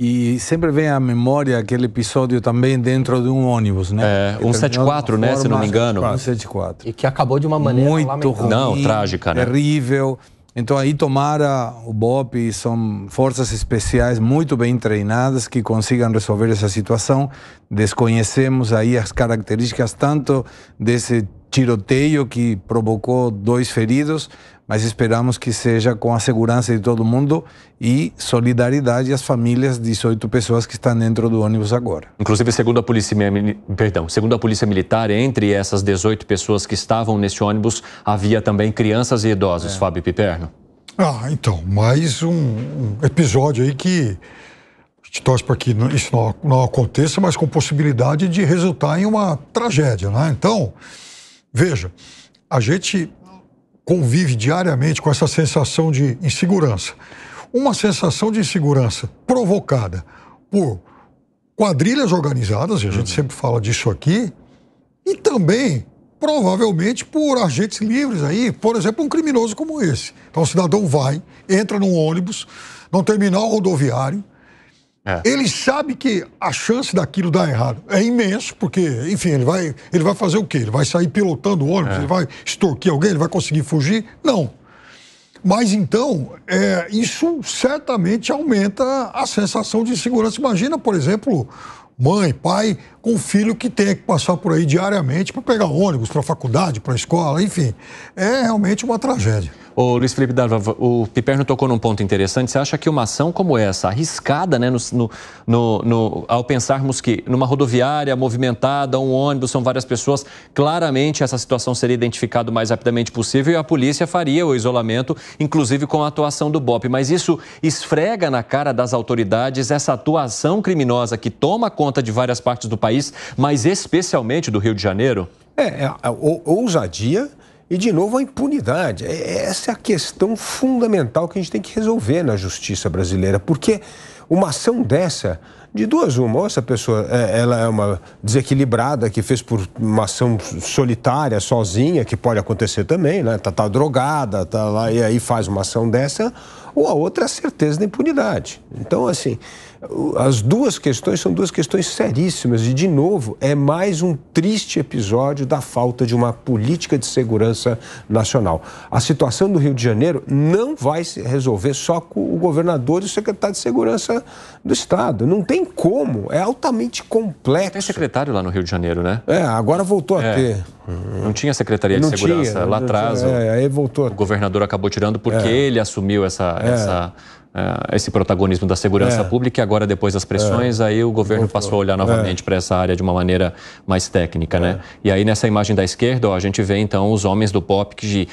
E sempre vem à memória aquele episódio também dentro de um ônibus, né? 174, né, se não me engano. 174. E que acabou de uma maneira muito ruim, não, trágica, né? Terrível. Então aí tomara o BOPE, são forças especiais muito bem treinadas que consigam resolver essa situação. Desconhecemos aí as características tanto desse tiroteio que provocou 2 feridos, mas esperamos que seja com a segurança de todo mundo e solidariedade às famílias de 18 pessoas que estão dentro do ônibus agora. Inclusive, segundo a Polícia Militar, entre essas 18 pessoas que estavam nesse ônibus, havia também crianças e idosos, Fábio Piperno. Então, mais um episódio aí que a gente torce para que isso não aconteça, mas com possibilidade de resultar em uma tragédia, né? Então, veja, a gente convive diariamente com essa sensação de insegurança. Uma sensação de insegurança provocada por quadrilhas organizadas, e a gente sempre fala disso aqui, e também, provavelmente, por agentes livres aí, por exemplo, um criminoso como esse. Então o cidadão entra num ônibus, num terminal rodoviário, ele sabe que a chance daquilo dar errado é imenso, porque, enfim, ele vai fazer o quê? Ele vai sair pilotando o ônibus, ele vai extorquir alguém, ele vai conseguir fugir? Não. Mas então, isso certamente aumenta a sensação de insegurança. Imagina, por exemplo, mãe, pai, com um filho que tem que passar por aí diariamente para pegar ônibus, para a faculdade, para a escola, enfim. É realmente uma tragédia. Ô, Luiz Felipe Dávila, o Piperno tocou num ponto interessante. Você acha que uma ação como essa, arriscada, né, ao pensarmos que numa rodoviária movimentada, um ônibus, são várias pessoas, claramente essa situação seria identificada o mais rapidamente possível e a polícia faria o isolamento, inclusive com a atuação do BOPE. Mas isso esfrega na cara das autoridades essa atuação criminosa que toma conta de várias partes do país, mas especialmente do Rio de Janeiro? A ousadia. E, de novo, a impunidade. Essa é a questão fundamental que a gente tem que resolver na justiça brasileira. Porque uma ação dessa, de duas uma, ou essa pessoa ela é uma desequilibrada que fez por uma ação solitária, sozinha, que pode acontecer também, né? Tá drogada, tá lá e aí faz uma ação dessa, ou a outra é a certeza da impunidade. Então, assim, as duas questões são duas questões seríssimas e, de novo, é mais um triste episódio da falta de uma política de segurança nacional. A situação do Rio de Janeiro não vai se resolver só com o governador e o secretário de Segurança do Estado. Não tem como, é altamente complexo. Tem secretário lá no Rio de Janeiro, né? Agora voltou a ter. Não tinha Secretaria de Segurança lá atrás. Aí voltou. O governador acabou tirando porque ele assumiu esse protagonismo da segurança pública e agora, depois das pressões, aí o governo passou a olhar novamente para essa área de uma maneira mais técnica, né? E aí, nessa imagem da esquerda, a gente vê, então, os homens do BOPE que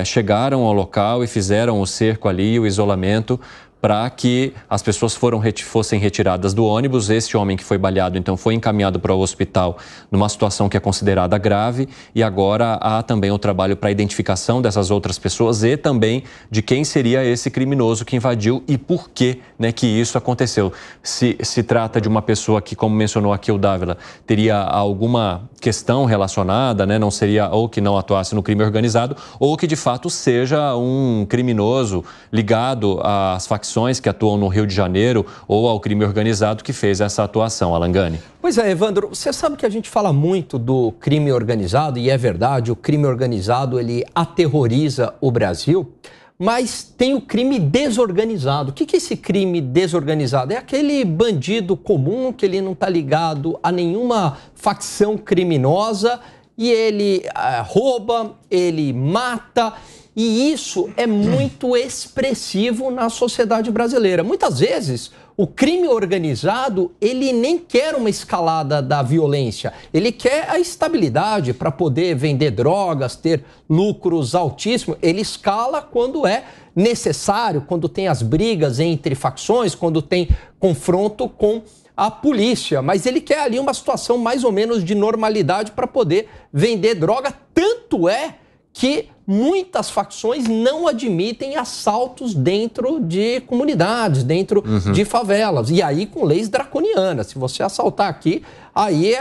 chegaram ao local e fizeram o cerco ali, o isolamento, para que as pessoas fossem retiradas do ônibus. Esse homem que foi baleado, então, foi encaminhado para o hospital numa situação que é considerada grave e agora há também o trabalho para a identificação dessas outras pessoas e também de quem seria esse criminoso que invadiu e por que, né, que isso aconteceu. Se trata de uma pessoa que, como mencionou aqui o Dávila, teria alguma questão relacionada, né, não seria ou que não atuasse no crime organizado ou que, de fato, seja um criminoso ligado às facções que atuam no Rio de Janeiro ou ao crime organizado que fez essa atuação. Alangani. Pois é, Evandro, você sabe que a gente fala muito do crime organizado, e é verdade, o crime organizado ele aterroriza o Brasil, mas tem o crime desorganizado. O que é esse crime desorganizado? É aquele bandido comum que ele não está ligado a nenhuma facção criminosa e ele rouba, ele mata. E isso é muito expressivo na sociedade brasileira. Muitas vezes, o crime organizado, ele nem quer uma escalada da violência. Ele quer a estabilidade para poder vender drogas, ter lucros altíssimos. Ele escala quando é necessário, quando tem as brigas entre facções, quando tem confronto com a polícia. Mas ele quer ali uma situação mais ou menos de normalidade para poder vender droga. Tanto é que muitas facções não admitem assaltos dentro de comunidades, dentro de favelas. E aí com leis draconianas. Se você assaltar aqui, aí é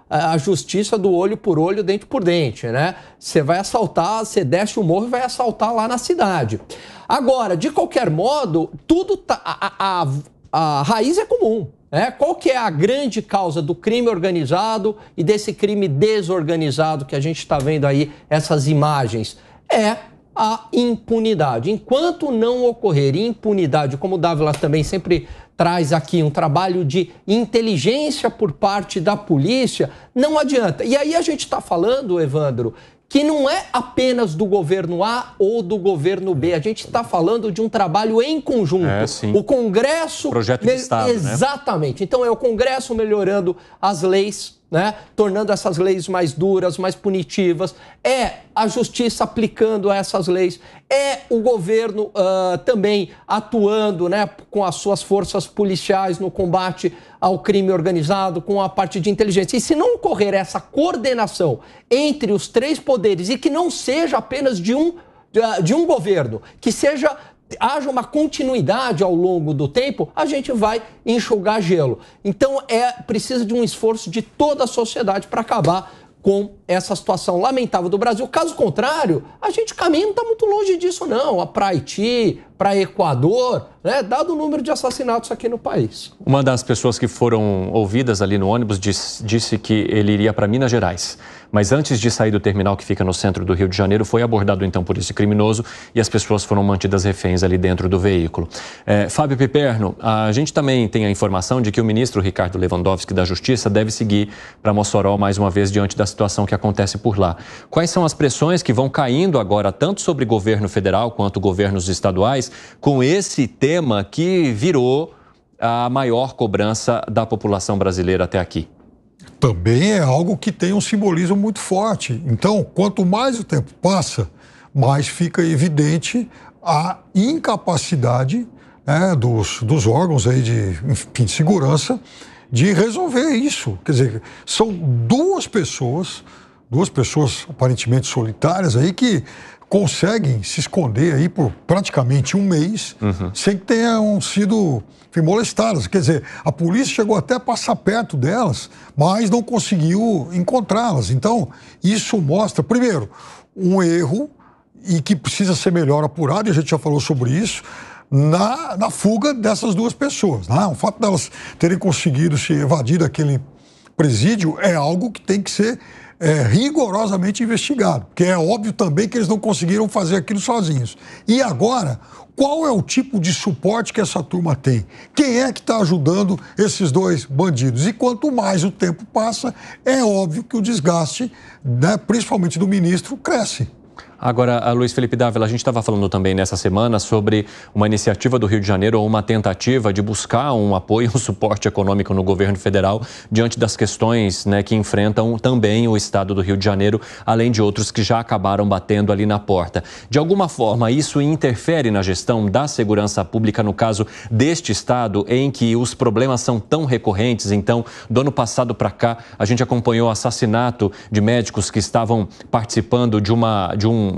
a justiça do olho por olho, dente por dente, né? Você vai assaltar, você desce o morro e vai assaltar lá na cidade. Agora, de qualquer modo, tudo tá... a raiz é comum. Qual que é a grande causa do crime organizado e desse crime desorganizado que a gente está vendo aí, essas imagens? É a impunidade. Enquanto não ocorrer impunidade, como o Dávila também sempre traz aqui, um trabalho de inteligência por parte da polícia, não adianta. E aí a gente está falando, Evandro, que não é apenas do governo A ou do governo B. A gente está falando de um trabalho em conjunto. O Congresso... Projeto de Estado, exatamente. Né? Então, é o Congresso melhorando as leis, né? Tornando essas leis mais duras, mais punitivas. É a Justiça aplicando essas leis. É o governo também atuando, né, com as suas forças policiais no combate ao crime organizado, com a parte de inteligência. E se não ocorrer essa coordenação entre os três poderes e que não seja apenas de um governo, que haja uma continuidade ao longo do tempo, a gente vai enxugar gelo. Então, precisa de um esforço de toda a sociedade para acabar com essa situação lamentável do Brasil. Caso contrário, a gente caminha, não está muito longe disso, não. Para Haiti, para Equador, né? Dado o número de assassinatos aqui no país. Uma das pessoas que foram ouvidas ali no ônibus disse que ele iria para Minas Gerais. Mas antes de sair do terminal que fica no centro do Rio de Janeiro, foi abordado então por esse criminoso e as pessoas foram mantidas reféns ali dentro do veículo. Fábio Piperno, a gente também tem a informação de que o ministro Ricardo Lewandowski da Justiça deve seguir para Mossoró mais uma vez diante da situação que acontece por lá. Quais são as pressões que vão caindo agora tanto sobre o governo federal quanto governos estaduais com esse tema que virou a maior cobrança da população brasileira até aqui? Também é algo que tem um simbolismo muito forte. Então, quanto mais o tempo passa, mais fica evidente a incapacidade, né, dos órgãos aí de segurança de resolver isso. Quer dizer, são duas pessoas aparentemente solitárias aí que conseguem se esconder aí por praticamente um mês sem que tenham sido molestadas. Quer dizer, a polícia chegou até a passar perto delas, mas não conseguiu encontrá-las. Então, isso mostra, primeiro, um erro e que precisa ser melhor apurado, e a gente já falou sobre isso, na fuga dessas duas pessoas. Né? O fato delas terem conseguido se evadir daquele presídio é algo que tem que ser rigorosamente investigado, porque é óbvio também que eles não conseguiram fazer aquilo sozinhos. E agora, qual é o tipo de suporte que essa turma tem? Quem é que está ajudando esses dois bandidos? E quanto mais o tempo passa, é óbvio que o desgaste, né, principalmente do ministro, cresce. Agora, Luiz Felipe Dávila, a gente estava falando também nessa semana sobre uma iniciativa do Rio de Janeiro ou uma tentativa de buscar um apoio, um suporte econômico no governo federal diante das questões, né, que enfrentam também o estado do Rio de Janeiro, além de outros que já acabaram batendo ali na porta. De alguma forma, isso interfere na gestão da segurança pública, no caso deste estado, em que os problemas são tão recorrentes. Então, do ano passado para cá, a gente acompanhou o assassinato de médicos que estavam participando de um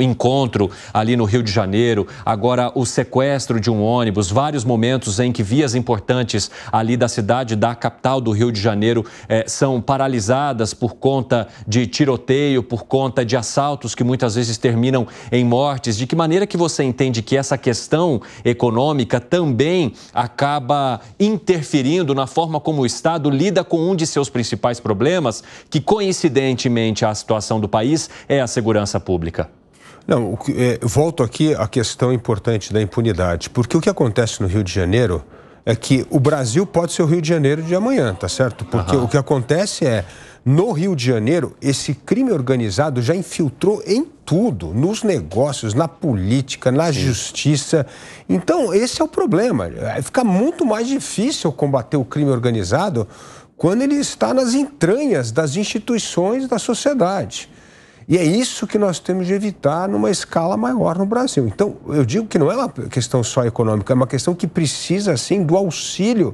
encontro ali no Rio de Janeiro, agora o sequestro de um ônibus, vários momentos em que vias importantes ali da cidade, da capital do Rio de Janeiro, são paralisadas por conta de tiroteio, por conta de assaltos que muitas vezes terminam em mortes. De que maneira que você entende que essa questão econômica também acaba interferindo na forma como o Estado lida com um de seus principais problemas, que coincidentemente a situação do país é a segurança pública? Não, volto aqui à questão importante da impunidade, porque o que acontece no Rio de Janeiro é que o Brasil pode ser o Rio de Janeiro de amanhã, tá certo? Porque o que acontece é, no Rio de Janeiro, esse crime organizado já infiltrou em tudo, nos negócios, na política, na justiça. Então, esse é o problema. Fica muito mais difícil combater o crime organizado quando ele está nas entranhas das instituições da sociedade. E é isso que nós temos de evitar numa escala maior no Brasil. Então, eu digo que não é uma questão só econômica, é uma questão que precisa, sim, do auxílio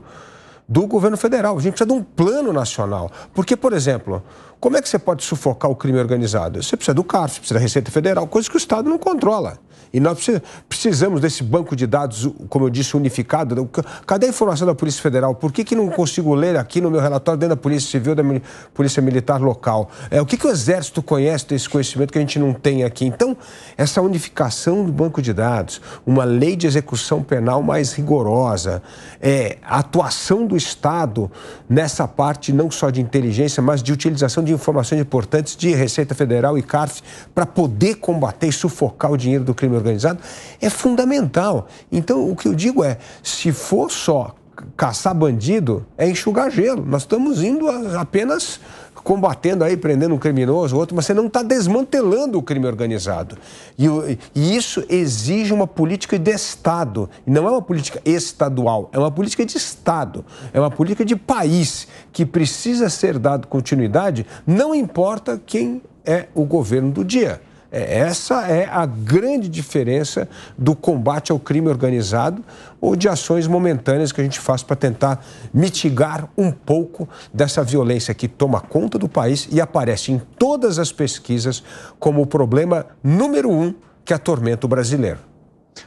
do governo federal. A gente precisa de um plano nacional. Porque, por exemplo, como é que você pode sufocar o crime organizado? Você precisa do CARF, você precisa da Receita Federal, coisa que o Estado não controla. E nós precisamos desse banco de dados, como eu disse, unificado. Cadê a informação da Polícia Federal? Por que não consigo ler aqui no meu relatório dentro da Polícia Civil, da Polícia Militar local? O que o Exército conhece desse conhecimento que a gente não tem aqui? Então, essa unificação do banco de dados, uma lei de execução penal mais rigorosa, a atuação do Estado nessa parte não só de inteligência, mas de utilização de informações importantes de Receita Federal e CARF para poder combater e sufocar o dinheiro do crime organizado é fundamental. Então, o que eu digo é, se for só caçar bandido, é enxugar gelo. Nós estamos indo apenas combatendo aí, prendendo um criminoso, outro, mas você não está desmantelando o crime organizado. E isso exige uma política de Estado. E não é uma política estadual, é uma política de Estado. É uma política de país que precisa ser dado continuidade, não importa quem é o governo do dia. Essa é a grande diferença do combate ao crime organizado ou de ações momentâneas que a gente faz para tentar mitigar um pouco dessa violência que toma conta do país e aparece em todas as como o problema número 1 que atormenta o brasileiro.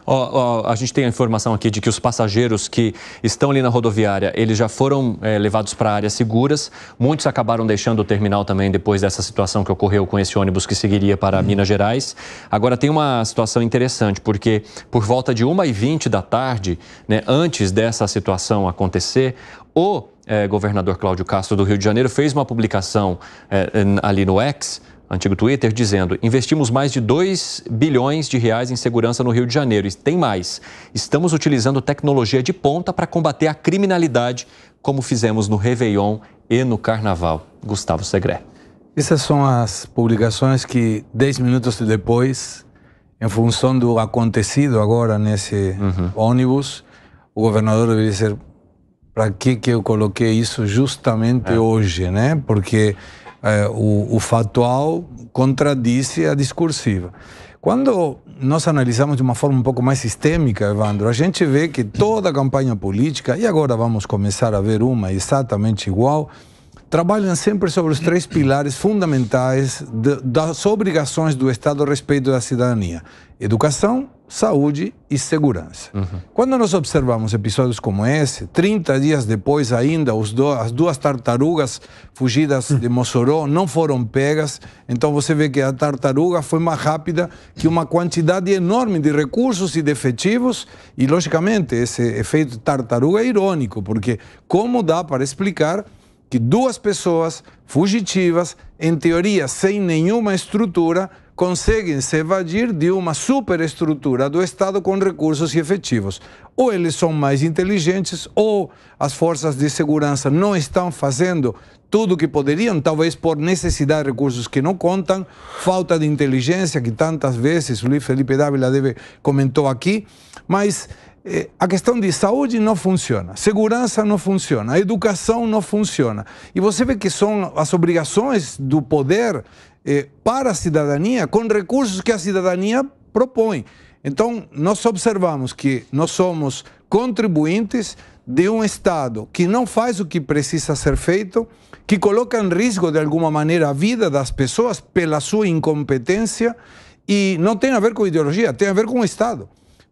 A gente tem a informação aqui de que os passageiros que estão ali na rodoviária, eles já foram levados para áreas seguras. Muitos acabaram deixando o terminal também depois dessa situação que ocorreu com esse ônibus que seguiria para Minas Gerais. Agora tem uma situação interessante, porque por volta de 1h20 da tarde, né, antes dessa situação acontecer, o governador Cláudio Castro do Rio de Janeiro fez uma publicação ali no X, antigo Twitter, dizendo: investimos mais de 2 bilhões de reais em segurança no Rio de Janeiro. E tem mais. Estamos utilizando tecnologia de ponta para combater a criminalidade, como fizemos no Réveillon e no Carnaval. Gustavo Segré. Essas são as publicações que 10 minutos depois, em função do acontecido agora nesse ônibus, o governador deveria dizer: para que eu coloquei isso justamente hoje, né? Porque o factual contradiz a discursiva. Quando nós analisamos de uma forma um pouco mais sistêmica, Evandro, a gente vê que toda a campanha política, e agora vamos começar a ver uma exatamente igual, trabalham sempre sobre os 3 pilares fundamentais das obrigações do Estado a respeito da cidadania: educação, saúde e segurança. Quando nós observamos episódios como esse, 30 dias depois ainda, as 2 tartarugas fugidas de Mossoró não foram pegas, então você vê que a tartaruga foi mais rápida que uma quantidade enorme de recursos e de efetivos, e logicamente esse efeito tartaruga é irônico, porque como dá para explicar que 2 pessoas fugitivas, em teoria sem nenhuma estrutura, conseguem se evadir de uma superestrutura do Estado com recursos e efetivos? Ou eles são mais inteligentes, ou as forças de segurança não estão fazendo tudo o que poderiam, talvez por necessidade de recursos que não contam, falta de inteligência, que tantas vezes o Luiz Felipe Dávila comentou aqui, mas a questão de saúde não funciona, segurança não funciona, a educação não funciona. E você vê que são as obrigações do poder para a cidadania com recursos que a cidadania propõe. Então, nós observamos que nós somos contribuintes de um Estado que não faz o que precisa ser feito, que coloca em risco, de alguma maneira, a vida das pessoas pela sua incompetência, e não tem a ver com ideologia, tem a ver com o Estado.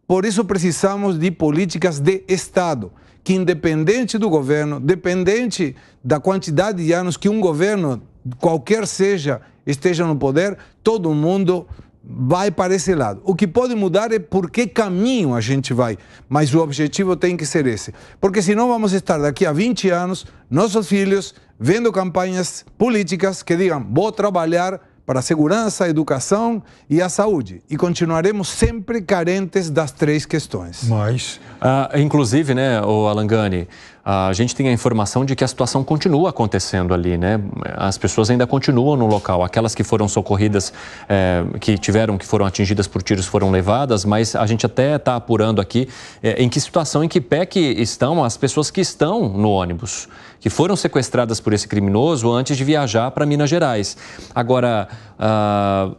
Por isso precisamos de políticas de Estado, que independente do governo, dependente da quantidade de anos que um governo, qualquer seja, esteja no poder, todo mundo vai para esse lado. O que pode mudar é por que caminho a gente vai, mas o objetivo tem que ser esse. Porque senão vamos estar daqui a 20 anos, nossos filhos, vendo campanhas políticas que digam: vou trabalhar para a segurança, a educação e a saúde. E continuaremos sempre carentes das 3 questões. Mas... inclusive, né, o Alangani, a gente tem a informação de que a situação continua acontecendo ali, né? As pessoas ainda continuam no local. Aquelas que foram socorridas, que foram atingidas por tiros, foram levadas, mas a gente até está apurando aqui em que situação, em que pé que estão as pessoas que estão no ônibus, que foram sequestradas por esse criminoso antes de viajar para Minas Gerais. Agora,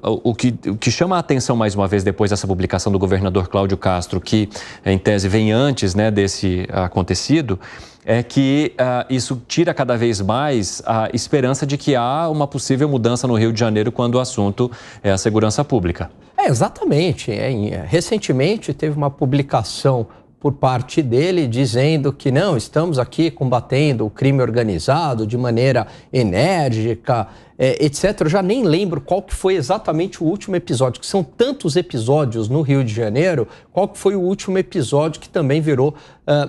o que chama a atenção mais uma vez depois dessa publicação do governador Cláudio Castro, que em tese vem antes, né, desse acontecido, é que isso tira cada vez mais a esperança de que há uma possível mudança no Rio de Janeiro quando o assunto é a segurança pública. Exatamente. Recentemente teve uma publicação por parte dele dizendo que não, estamos aqui combatendo o crime organizado de maneira enérgica, etc. Eu já nem lembro qual que foi exatamente o último episódio, que são tantos episódios no Rio de Janeiro, qual que foi o último episódio que também virou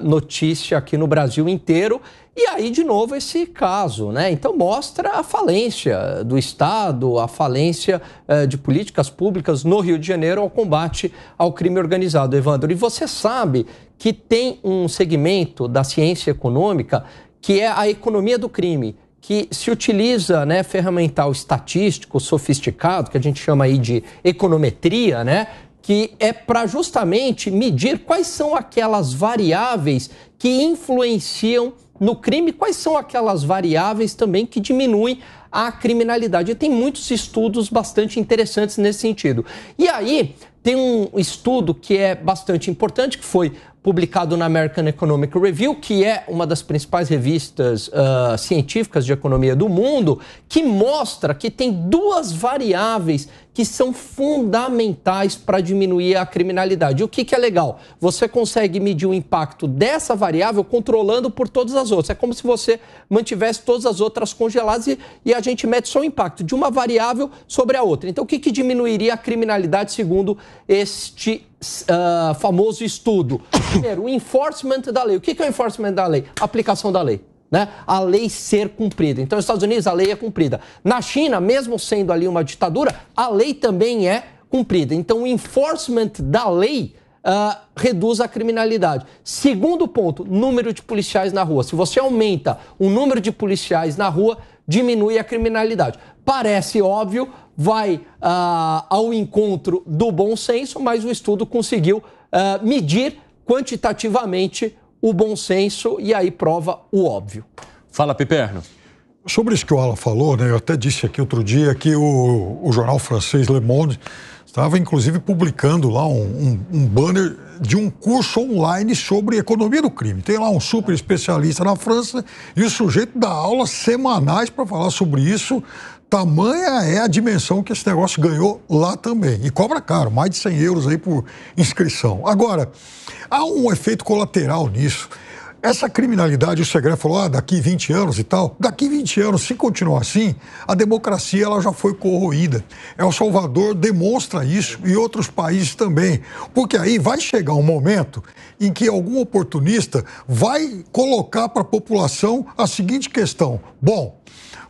notícia aqui no Brasil inteiro. E aí, de novo, esse caso, né? Então, mostra a falência do Estado, a falência de políticas públicas no Rio de Janeiro ao combate ao crime organizado, Evandro. E você sabe que tem um segmento da ciência econômica que é a economia do crime, que se utiliza, né, ferramental estatístico sofisticado, que a gente chama aí de econometria, né? Que é para justamente medir quais são aquelas variáveis que influenciam no crime, quais são aquelas variáveis também que diminuem a criminalidade. E tem muitos estudos bastante interessantes nesse sentido. E aí tem um estudo que é bastante importante, que foi publicado na American Economic Review, que é uma das principais revistas científicas de economia do mundo, que mostra que tem duas variáveis que são fundamentais para diminuir a criminalidade. E o que é legal? Você consegue medir o impacto dessa variável controlando por todas as outras. É como se você mantivesse todas as outras congeladas e a gente mede só o impacto de uma variável sobre a outra. Então, o que diminuiria a criminalidade segundo este famoso estudo? Primeiro, o enforcement da lei. O que é o enforcement da lei? A aplicação da lei. Né? A lei ser cumprida. Então, nos Estados Unidos, a lei é cumprida. Na China, mesmo sendo ali uma ditadura, a lei também é cumprida. Então, o enforcement da lei reduz a criminalidade. Segundo ponto, número de policiais na rua. Se você aumenta o número de policiais na rua, diminui a criminalidade. Parece óbvio, vai ao encontro do bom senso, mas o estudo conseguiu medir quantitativamente o bom senso e aí prova o óbvio. Fala, Piperno. Sobre isso que o Alan falou, né, eu até disse aqui outro dia que o jornal francês Le Monde estava inclusive publicando lá um banner de um curso online sobre economia do crime. Tem lá um super especialista na França e o sujeito dá aulas semanais para falar sobre isso. Tamanha é a dimensão que esse negócio ganhou lá também. E cobra caro, mais de 100 euros aí por inscrição. Agora, há um efeito colateral nisso. Essa criminalidade, o Segré falou, daqui 20 anos e tal. Daqui 20 anos, se continuar assim, a democracia ela já foi corroída. El Salvador demonstra isso e outros países também. Porque aí vai chegar um momento em que algum oportunista vai colocar para a população a seguinte questão. Bom,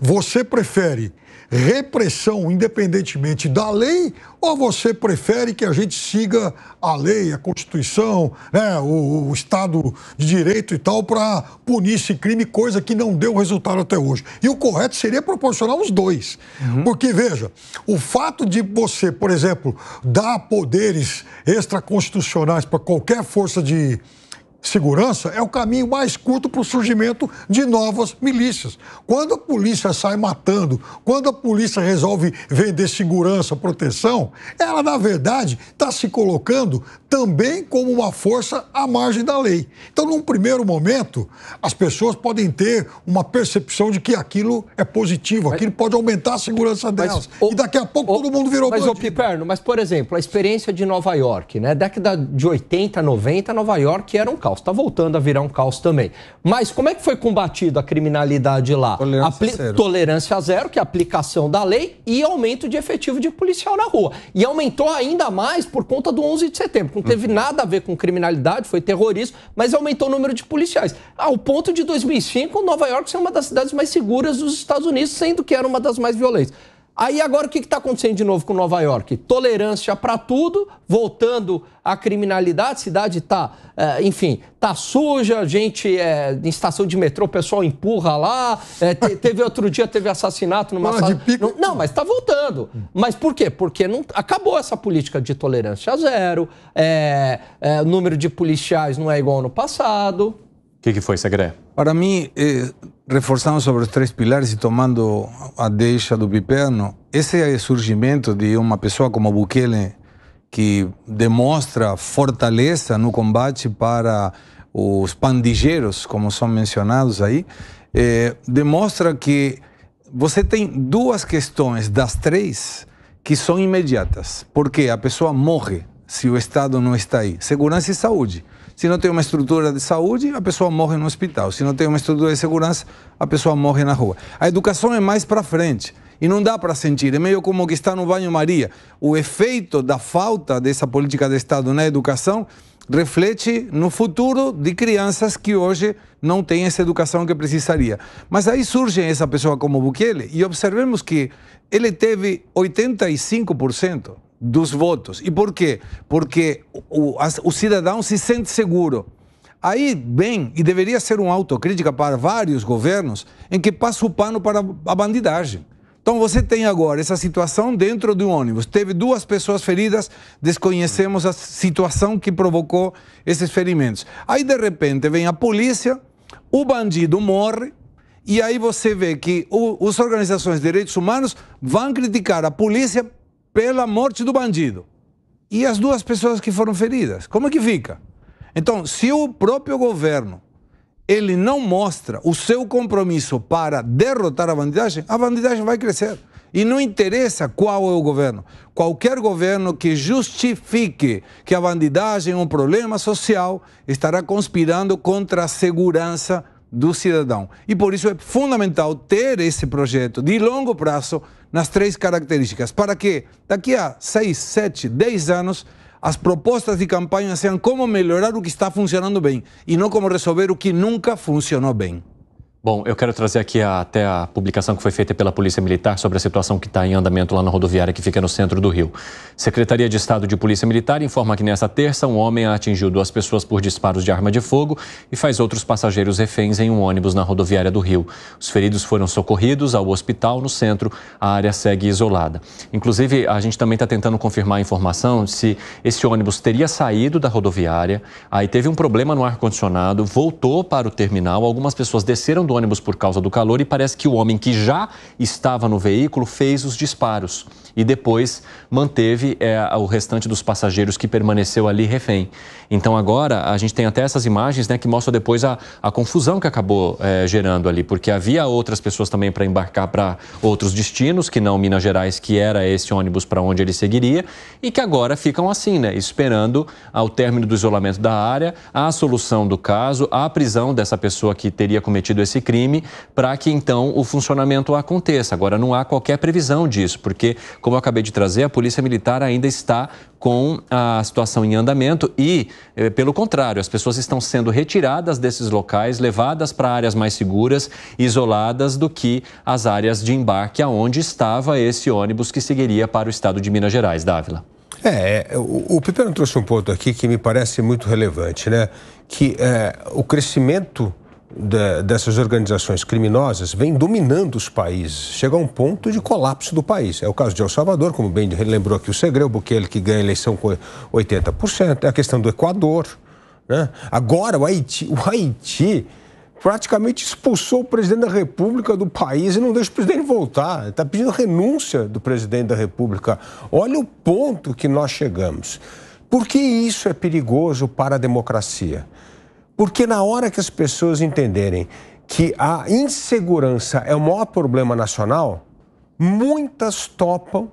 você prefere repressão independentemente da lei ou você prefere que a gente siga a lei, a Constituição, né, o Estado de Direito e tal para punir esse crime, coisa que não deu resultado até hoje. E o correto seria proporcionar os dois. Porque, veja, o fato de você, por exemplo, dar poderes extraconstitucionais para qualquer força de segurança é o caminho mais curto para o surgimento de novas milícias. Quando a polícia sai matando, quando a polícia resolve vender segurança, proteção, ela, na verdade, está se colocando também como uma força à margem da lei. Então, num primeiro momento, as pessoas podem ter uma percepção de que aquilo é positivo, aquilo pode aumentar a segurança delas. E daqui a pouco todo mundo virou bandido. Mas, Piperno, por exemplo, a experiência de Nova York, né? Década de 80, 90, Nova York era um caos. Está voltando a virar um caos também. Mas como é que foi combatida a criminalidade lá? Tolerância zero, que é a aplicação da lei, e aumento de efetivo de policial na rua. E aumentou ainda mais por conta do 11 de setembro. Não teve nada a ver com criminalidade, foi terrorismo, mas aumentou o número de policiais. Ao ponto de 2005, Nova York ser uma das cidades mais seguras dos Estados Unidos, sendo que era uma das mais violentas. Aí agora o que está acontecendo de novo com Nova York? Tolerância para tudo, voltando à criminalidade, a cidade está, tá suja, gente em estação de metrô, o pessoal empurra lá, teve outro dia, teve assassinato numa sala... Não, mas está voltando. Mas por quê? Porque não acabou essa política de tolerância zero, o número de policiais não é igual no passado. O que foi, Segré? Para mim, reforçando sobre os três pilares e tomando a deixa do Piperno, esse é o surgimento de uma pessoa como Bukele que demonstra fortaleza no combate para os pandilheiros, como são mencionados aí, demonstra que você tem duas questões das três que são imediatas. Porque a pessoa morre se o Estado não está aí. Segurança e saúde. Se não tem uma estrutura de saúde, a pessoa morre no hospital. Se não tem uma estrutura de segurança, a pessoa morre na rua. A educação é mais para frente. E não dá para sentir. É meio como que está no banho-maria. O efeito da falta dessa política de Estado na educação reflete no futuro de crianças que hoje não têm essa educação que precisaria. Mas aí surge essa pessoa como Bukele e observemos que ele teve 85% dos votos. E por quê? Porque o cidadão se sente seguro. Aí vem, e deveria ser uma autocrítica para vários governos, em que passa o pano para a bandidagem. Então você tem agora essa situação dentro de um ônibus. Teve 2 pessoas feridas, desconhecemos a situação que provocou esses ferimentos. Aí de repente vem a polícia, o bandido morre, e aí você vê que as organizações de direitos humanos vão criticar a polícia pela morte do bandido. E as 2 pessoas que foram feridas, como é que fica? Então, se o próprio governo ele não mostra o seu compromisso para derrotar a bandidagem vai crescer. E não interessa qual é o governo. Qualquer governo que justifique que a bandidagem é um problema social estará conspirando contra a segurança do cidadão. E por isso é fundamental ter esse projeto de longo prazo nas 3 características, para que daqui a 6, 7, 10 anos as propostas de campanha sejam como melhorar o que está funcionando bem e não como resolver o que nunca funcionou bem. Bom, eu quero trazer aqui até a publicação que foi feita pela Polícia Militar sobre a situação que está em andamento lá na rodoviária que fica no centro do Rio. Secretaria de Estado de Polícia Militar informa que nesta terça um homem atingiu 2 pessoas por disparos de arma de fogo e faz outros passageiros reféns em um ônibus na rodoviária do Rio. Os feridos foram socorridos ao hospital no centro, a área segue isolada. Inclusive, a gente também está tentando confirmar a informação se esse ônibus teria saído da rodoviária, aí teve um problema no ar-condicionado, voltou para o terminal, algumas pessoas desceram do ônibus por causa do calor e parece que o homem que já estava no veículo fez os disparos e depois manteve o restante dos passageiros que permaneceu ali refém. Então agora a gente tem até essas imagens, né, que mostram depois a confusão que acabou gerando ali, porque havia outras pessoas também para embarcar para outros destinos, que não Minas Gerais, que era esse ônibus para onde ele seguiria, e que agora ficam assim, né, esperando ao término do isolamento da área, a solução do caso, a prisão dessa pessoa que teria cometido esse crime, para que então o funcionamento aconteça. Agora não há qualquer previsão disso, porque, como eu acabei de trazer, a Polícia Militar ainda está com a situação em andamento e, pelo contrário, as pessoas estão sendo retiradas desses locais, levadas para áreas mais seguras, isoladas do que as áreas de embarque aonde estava esse ônibus que seguiria para o estado de Minas Gerais. Dávila. O Pipeno trouxe um ponto aqui que me parece muito relevante, né? Que o crescimento dessas organizações criminosas vem dominando os países, chega a um ponto de colapso do país. É o caso de El Salvador, como bem lembrou aqui o Segredo, Bukele que ganha a eleição com 80%, é a questão do Equador, né? Agora o Haiti praticamente expulsou o presidente da República do país e não deixa o presidente voltar, está pedindo renúncia do presidente da República. Olha o ponto que nós chegamos. Por que isso é perigoso para a democracia? Porque na hora que as pessoas entenderem que a insegurança é o maior problema nacional, muitas topam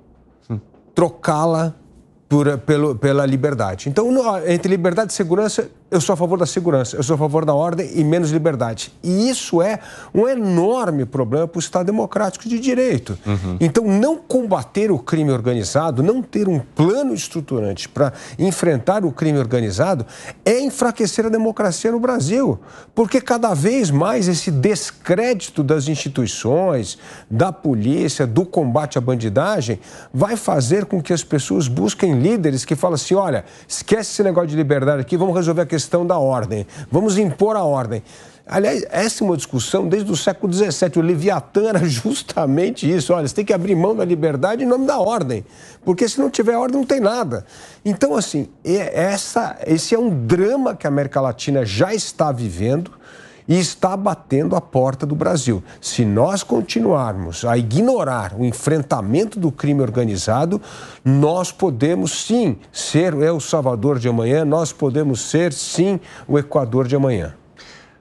trocá-la pela liberdade. Então, entre liberdade e segurança, eu sou a favor da segurança, eu sou a favor da ordem e menos liberdade. E isso é um enorme problema para o Estado democrático de direito. Então, não combater o crime organizado, não ter um plano estruturante para enfrentar o crime organizado é enfraquecer a democracia no Brasil. Porque cada vez mais esse descrédito das instituições, da polícia, do combate à bandidagem, vai fazer com que as pessoas busquem líderes que falam assim, olha, esquece esse negócio de liberdade aqui, vamos resolver a questão da ordem, vamos impor a ordem. Aliás, essa é uma discussão desde o século XVII. O Leviatã era justamente isso. Olha, você tem que abrir mão da liberdade em nome da ordem, porque se não tiver ordem não tem nada. Então, assim, esse é um drama que a América Latina já está vivendo e está batendo a porta do Brasil. Se nós continuarmos a ignorar o enfrentamento do crime organizado, nós podemos sim ser El Salvador de amanhã, nós podemos ser sim o Equador de amanhã.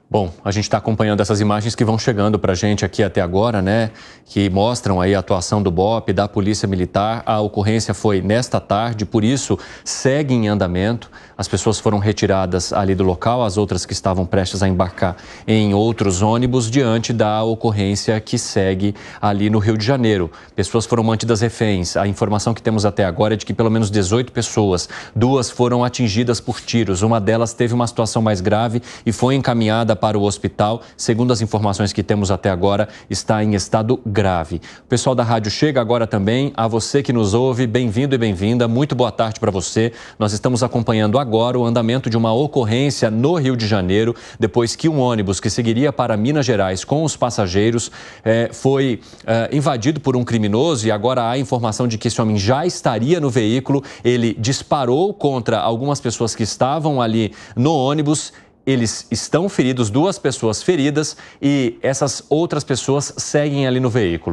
Bom, a gente está acompanhando essas imagens que vão chegando para a gente aqui até agora, né? Que mostram aí a atuação do BOPE, da Polícia Militar. A ocorrência foi nesta tarde, por isso segue em andamento. As pessoas foram retiradas ali do local, as outras que estavam prestes a embarcar em outros ônibus, diante da ocorrência que segue ali no Rio de Janeiro. Pessoas foram mantidas reféns. A informação que temos até agora é de que pelo menos 18 pessoas, 2 foram atingidas por tiros. Uma delas teve uma situação mais grave e foi encaminhada para o hospital. Segundo as informações que temos até agora, está em estado grave. O pessoal da rádio chega agora também. A você que nos ouve, bem-vindo e bem-vinda. Muito boa tarde para você. Nós estamos acompanhando agora o andamento de uma ocorrência no Rio de Janeiro, depois que um ônibus que seguiria para Minas Gerais com os passageiros foi invadido por um criminoso, e agora há informação de que esse homem já estaria no veículo. Ele disparou contra algumas pessoas que estavam ali no ônibus. Eles estão feridos, 2 pessoas feridas, e essas outras pessoas seguem ali no veículo.